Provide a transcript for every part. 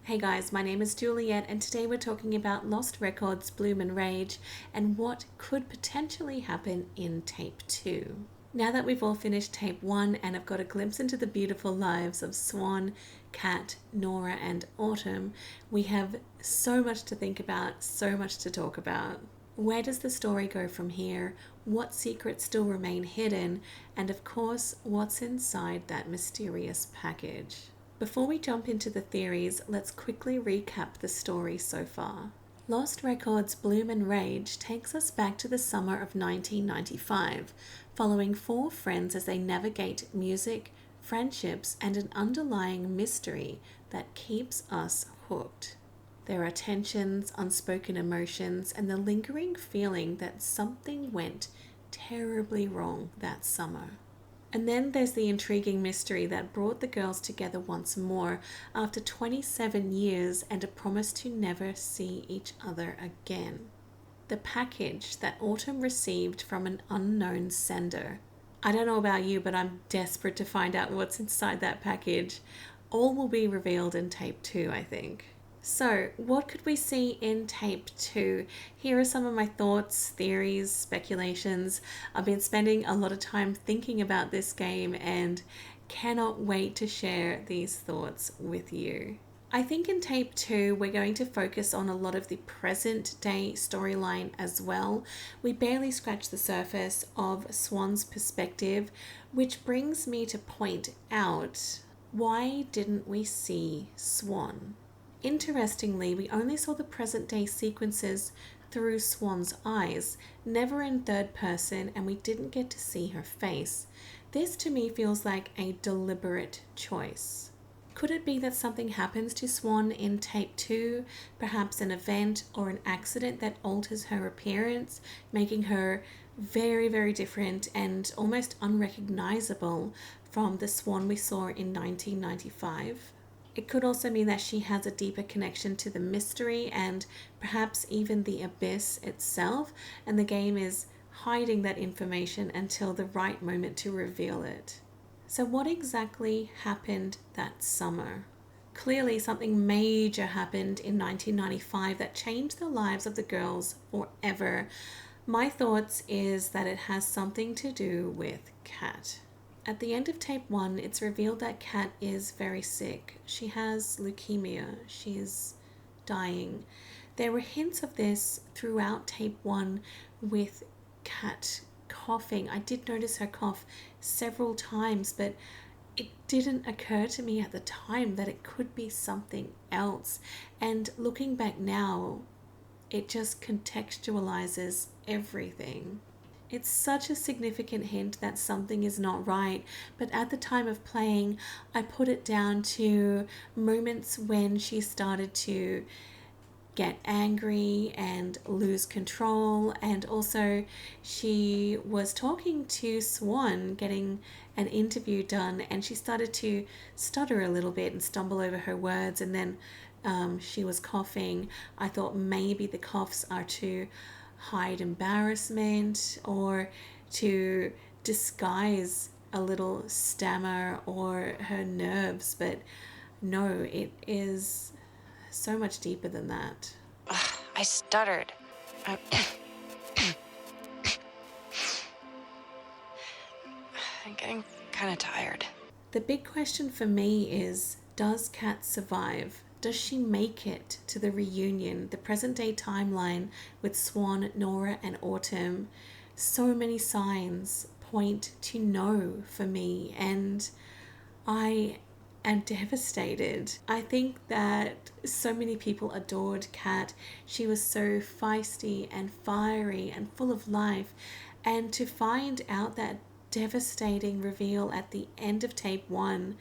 Hey guys, my name is Juliet and today we're talking about Lost Records, Bloom and Rage and what could potentially happen in tape 2. Now that we've all finished tape 1 and have got a glimpse into the beautiful lives of Swann, Kat, Nora and Autumn, we have so much to think about, so much to talk about. Where does the story go from here? What secrets still remain hidden? And of course, what's inside that mysterious package? Before we jump into the theories, let's quickly recap the story so far. Lost Records Bloom and Rage takes us back to the summer of 1995, following four friends as they navigate music, friendships, and an underlying mystery that keeps us hooked. There are tensions, unspoken emotions, and the lingering feeling that something went terribly wrong that summer. And then there's the intriguing mystery that brought the girls together once more after 27 years and a promise to never see each other again. The package that Autumn received from an unknown sender. I don't know about you, but I'm desperate to find out what's inside that package. All will be revealed in tape 2, I think. So, what could we see in tape 2? Here are some of my thoughts, theories, speculations. I've been spending a lot of time thinking about this game and cannot wait to share these thoughts with you. I think in tape 2 we're going to focus on a lot of the present day storyline as well. We barely scratch the surface of Swann's perspective, which brings me to point out, why didn't we see Swann? Interestingly, we only saw the present day sequences through Swann's eyes, never in third person, and we didn't get to see her face. This to me feels like a deliberate choice. Could it be that something happens to Swann in tape 2, perhaps an event or an accident that alters her appearance, making her very, very different and almost unrecognizable from the Swann we saw in 1995? It could also mean that she has a deeper connection to the mystery and perhaps even the abyss itself, and the game is hiding that information until the right moment to reveal it. So what exactly happened that summer? Clearly something major happened in 1995 that changed the lives of the girls forever. My thoughts is that it has something to do with Kat. At the end of tape 1, it's revealed that Kat is very sick. She has leukemia. She's dying. There were hints of this throughout tape 1 with Kat coughing. I did notice her cough several times, but it didn't occur to me at the time that it could be something else. And looking back now, it just contextualizes everything. It's such a significant hint that something is not right, but at the time of playing, I put it down to moments when she started to get angry and lose control, and also she was talking to Swann, getting an interview done, and she started to stutter a little bit and stumble over her words, and then she was coughing. I thought maybe the coughs are to hide embarrassment or to disguise a little stammer or her nerves, but no, it is so much deeper than that. I stuttered. I'm getting kind of tired. The big question for me is, does Kat survive? Does she make it to the reunion, the present day timeline with Swann, Nora and Autumn? So many signs point to no for me, and I am devastated. I think that so many people adored Kat. She was so feisty and fiery and full of life, and to find out that devastating reveal at the end of tape 1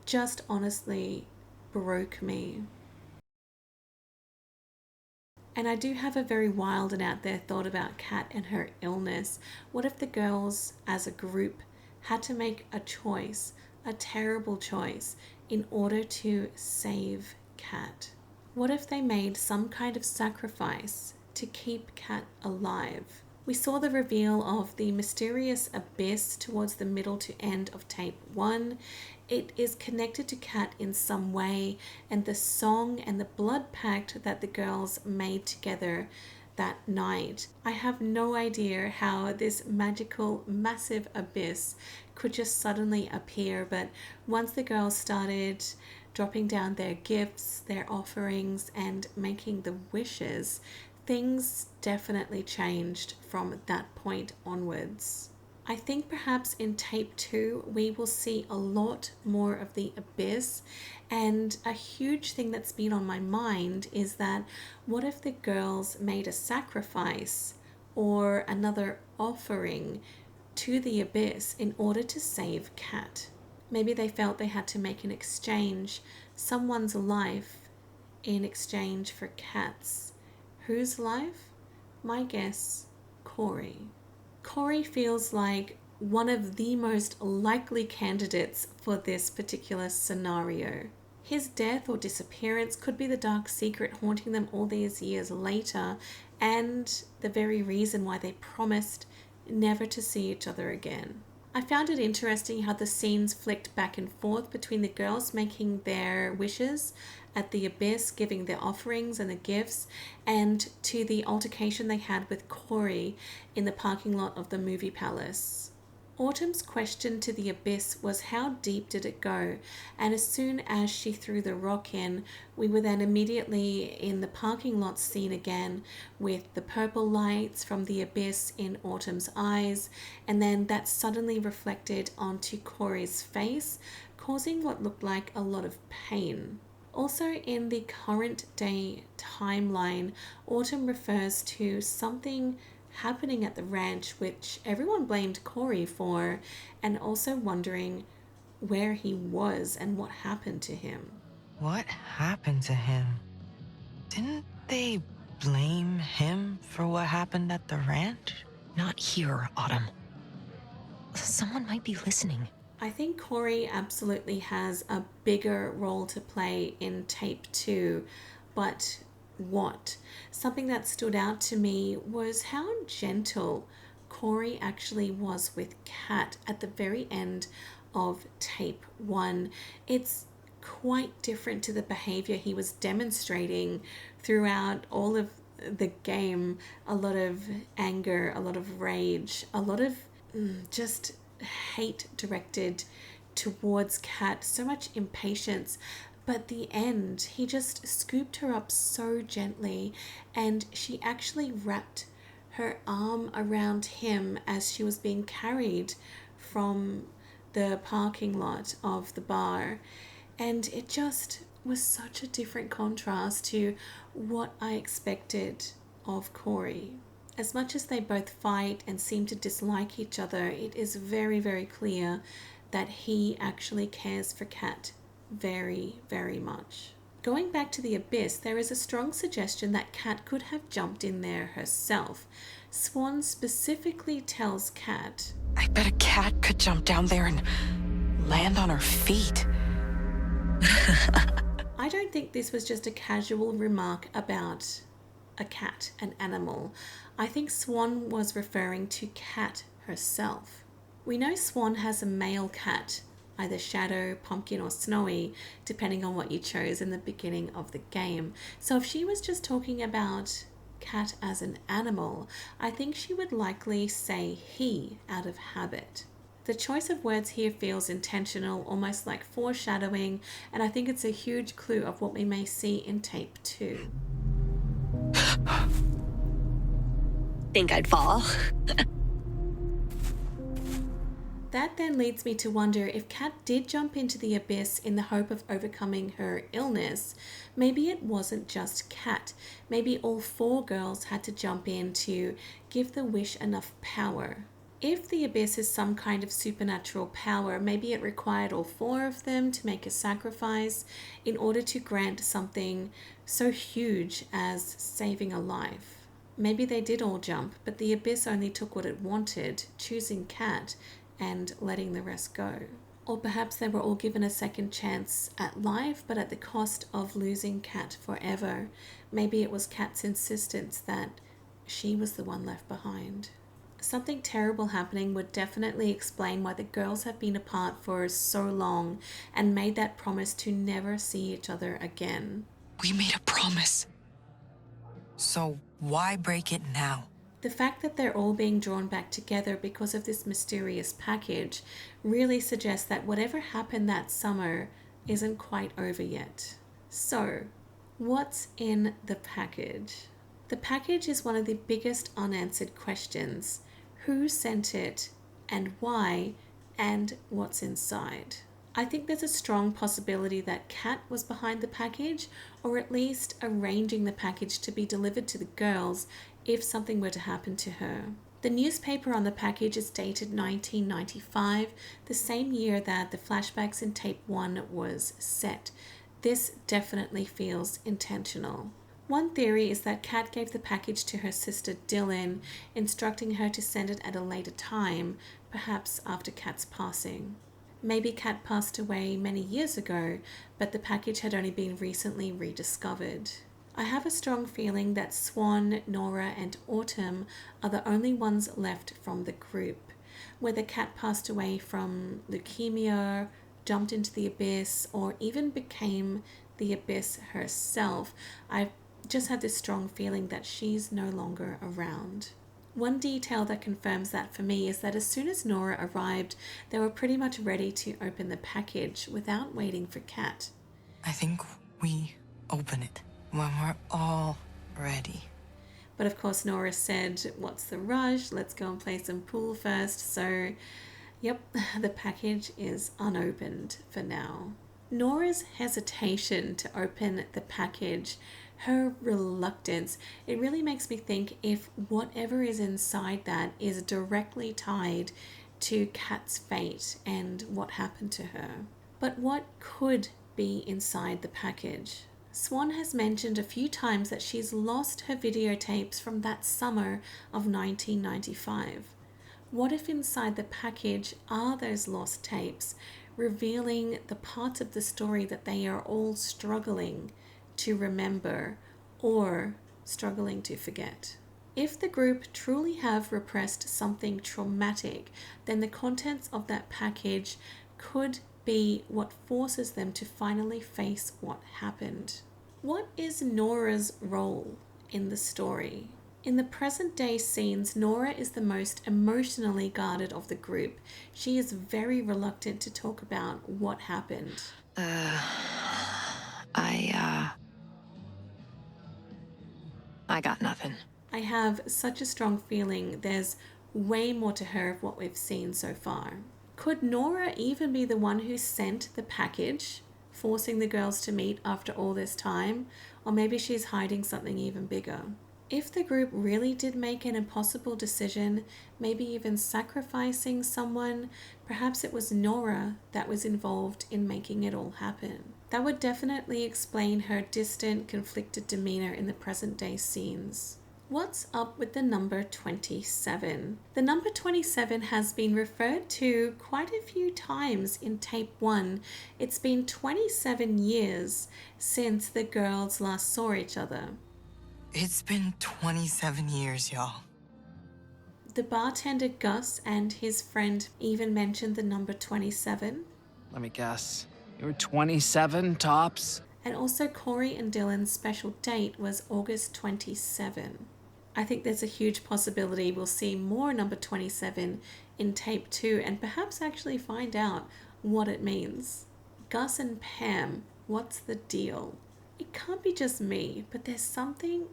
just honestly broke me. And I do have a very wild and out there thought about Kat and her illness. What if the girls as a group had to make a choice, a terrible choice, in order to save Kat? What if they made some kind of sacrifice to keep Kat alive? We saw the reveal of the mysterious abyss towards the middle to end of tape 1. it is connected to Kat in some way, and the song and the blood pact that the girls made together that night. I have no idea how this magical, massive abyss could just suddenly appear, but once the girls started dropping down their gifts, their offerings, and making the wishes, things definitely changed from that point onwards. I think perhaps in tape 2 we will see a lot more of the abyss, and a huge thing that's been on my mind is that what if the girls made a sacrifice or another offering to the abyss in order to save Kat? Maybe they felt they had to make an exchange, someone's life in exchange for Kat's. Whose life? My guess, Corey. Corey feels like one of the most likely candidates for this particular scenario. His death or disappearance could be the dark secret haunting them all these years later, and the very reason why they promised never to see each other again. I found it interesting how the scenes flicked back and forth between the girls making their wishes at the abyss, giving their offerings and the gifts, and to the altercation they had with Corey in the parking lot of the movie palace. Autumn's question to the abyss was how deep did it go, and as soon as she threw the rock in, we were then immediately in the parking lot scene again with the purple lights from the abyss in Autumn's eyes, and then that suddenly reflected onto Corey's face, causing what looked like a lot of pain. Also, in the current day timeline, Autumn refers to something happening at the ranch which everyone blamed Corey for, and also wondering where he was and what happened to him. What happened to him? Didn't they blame him for what happened at the ranch? Not here, Autumn. Someone might be listening. I think Corey absolutely has a bigger role to play in tape 2, but what? Something that stood out to me was how gentle Corey actually was with Kat at the very end of tape 1. It's quite different to the behavior he was demonstrating throughout all of the game. A lot of anger, a lot of rage, a lot of just hate directed towards Kat, so much impatience. But the end, he just scooped her up so gently, and she actually wrapped her arm around him as she was being carried from the parking lot of the bar. And it just was such a different contrast to what I expected of Corey. As much as they both fight and seem to dislike each other, it is very, very clear that he actually cares for Kat very, very much. Going back to the abyss, there is a strong suggestion that Kat could have jumped in there herself. Swann specifically tells Kat, I bet a cat could jump down there and land on her feet. I don't think this was just a casual remark about a cat, an animal. I think Swann was referring to Kat herself. We know Swann has a male cat, either Shadow, Pumpkin, or Snowy, depending on what you chose in the beginning of the game. So if she was just talking about Kat as an animal, I think she would likely say he out of habit. The choice of words here feels intentional, almost like foreshadowing, and I think it's a huge clue of what we may see in tape 2. Think I'd fall? That then leads me to wonder if Kat did jump into the abyss in the hope of overcoming her illness. Maybe it wasn't just Kat. Maybe all 4 girls had to jump in to give the wish enough power. If the abyss is some kind of supernatural power, maybe it required all 4 of them to make a sacrifice in order to grant something so huge as saving a life. Maybe they did all jump, but the abyss only took what it wanted, choosing Kat and letting the rest go. Or perhaps they were all given a second chance at life, but at the cost of losing Kat forever. Maybe it was Kat's insistence that she was the one left behind. Something terrible happening would definitely explain why the girls have been apart for so long and made that promise to never see each other again. We made a promise. So why break it now? The fact that they're all being drawn back together because of this mysterious package really suggests that whatever happened that summer isn't quite over yet. So, what's in the package? The package is one of the biggest unanswered questions. Who sent it, and why, and what's inside? I think there's a strong possibility that Kat was behind the package, or at least arranging the package to be delivered to the girls if something were to happen to her. The newspaper on the package is dated 1995, the same year that the flashbacks in tape 1 was set. This definitely feels intentional. One theory is that Kat gave the package to her sister Dylan, instructing her to send it at a later time, perhaps after Kat's passing. Maybe Kat passed away many years ago, but the package had only been recently rediscovered. I have a strong feeling that Swann, Nora, and Autumn are the only ones left from the group. Whether Kat passed away from leukemia, jumped into the abyss, or even became the abyss herself, I just have this strong feeling that she's no longer around. One detail that confirms that for me is that as soon as Nora arrived, they were pretty much ready to open the package without waiting for Kat. I think we open it when we're all ready. But of course Nora said, what's the rush? Let's go and play some pool first. So, yep, the package is unopened for now. Nora's hesitation to open the package, her reluctance, it really makes me think if whatever is inside that is directly tied to Kat's fate and what happened to her. But what could be inside the package? Swann has mentioned a few times that she's lost her videotapes from that summer of 1995. What if inside the package are those lost tapes, revealing the parts of the story that they are all struggling to remember or struggling to forget? If the group truly have repressed something traumatic, then the contents of that package could be what forces them to finally face what happened. What is Nora's role in the story? In the present day scenes, Nora is the most emotionally guarded of the group. She is very reluctant to talk about what happened. I got nothing. I have such a strong feeling there's way more to her of what we've seen so far. Could Nora even be the one who sent the package, forcing the girls to meet after all this time? Or maybe she's hiding something even bigger. If the group really did make an impossible decision, maybe even sacrificing someone, perhaps it was Nora that was involved in making it all happen. That would definitely explain her distant, conflicted demeanor in the present day scenes. What's up with the number 27? The number 27 has been referred to quite a few times in tape 1. It's been 27 years since the girls last saw each other. It's been 27 years, y'all. The bartender Gus and his friend even mentioned the number 27. Let me guess. You were 27 tops? And also Corey and Dylan's special date was August 27. I think there's a huge possibility we'll see more number 27 in tape 2 and perhaps actually find out what it means. Gus and Pam, what's the deal? It can't be just me, but there's something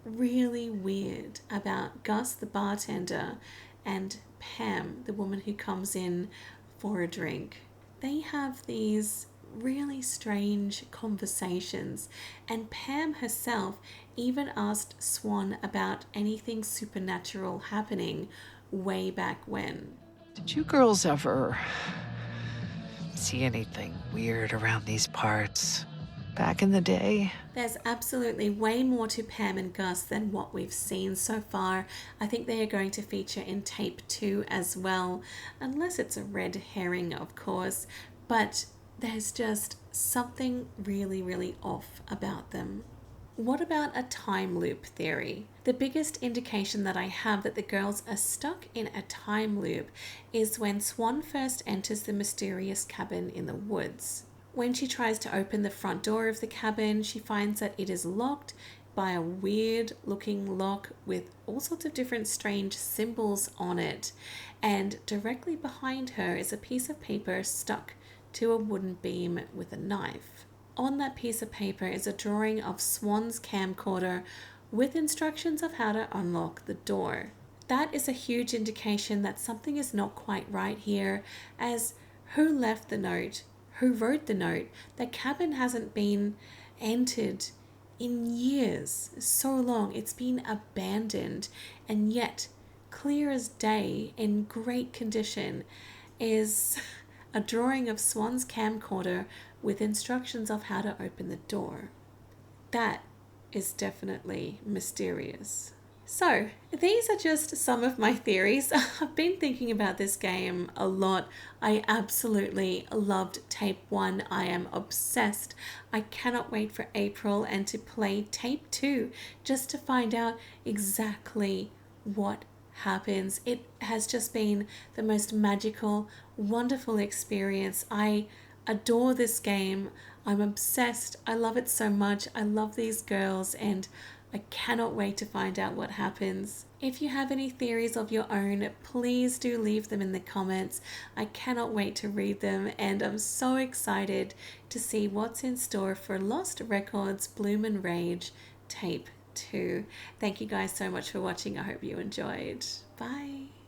really weird about Gus the bartender and Pam, the woman who comes in for a drink. They have these really strange conversations, and Pam herself even asked Swann about anything supernatural happening way back when. Did you girls ever see anything weird around these parts back in the day? There's absolutely way more to Pam and Gus than what we've seen so far. I think they are going to feature in tape 2 as well, unless it's a red herring, of course, but there's just something really, really off about them. what about a time loop theory? The biggest indication that I have that the girls are stuck in a time loop is when Swann first enters the mysterious cabin in the woods. When she tries to open the front door of the cabin, she finds that it is locked by a weird looking lock with all sorts of different strange symbols on it. And directly behind her is a piece of paper stuck to a wooden beam with a knife. On that piece of paper is a drawing of Swann's camcorder with instructions of how to unlock the door. That is a huge indication that something is not quite right here, as who left the note? Who wrote the note? The cabin hasn't been entered in years, so long. It's been abandoned, and yet clear as day, in great condition, is a drawing of Swann's camcorder with instructions of how to open the door. That is definitely mysterious. So, these are just some of my theories. I've been thinking about this game a lot. I absolutely loved Tape 1. I am obsessed. I cannot wait for April and to play Tape 2 just to find out exactly what happens. It has just been the most magical, wonderful experience. I adore this game. I'm obsessed. I love it so much. I love these girls, and I cannot wait to find out what happens. If you have any theories of your own, please do leave them in the comments. I cannot wait to read them, and I'm so excited to see what's in store for Lost Records Bloom and Rage Tape 2. Thank you guys so much for watching. I hope you enjoyed. Bye.